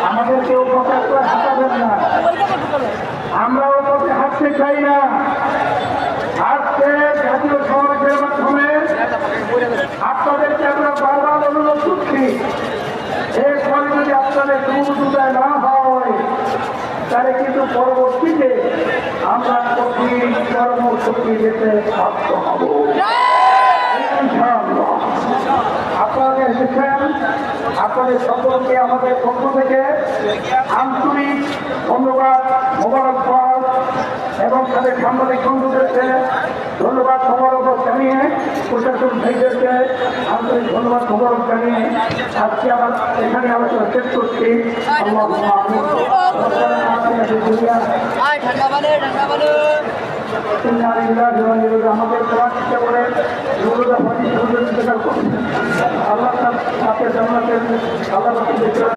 আমাদেরকেও পথে হাঁটাবেন না, আমরাও পথে হাঁটতে চাই না। আজকে জাতীয় সমাবেশের মাধ্যমে আপনাদেরকে আমরা বারবার অনুরোধ করছি, এরপরে যদি আপনাদের দুর্যোগ না হয় তাহলে কিন্তু পরবর্তীতে আমরা কঠিন কর্মসূচি যেতে বাধ্য হব। আপনারা এসেছেন, আপনাদের সকলকে আমাদের পক্ষ থেকে আন্তরিক ধন্যবাদ, মোবারকবাদ এবং তাদের সাংবাদিক বন্ধুদেরকে ধন্যবাদ মোবারকবাদ জানিয়ে, প্রশাসন ভাইদেরকে আন্তরিক ধন্যবাদ মোবারক জানিয়ে আজকে আমার এখানে আলোচনা শেষ করছি। আমাদের চেষ্টা করে আল্লাহ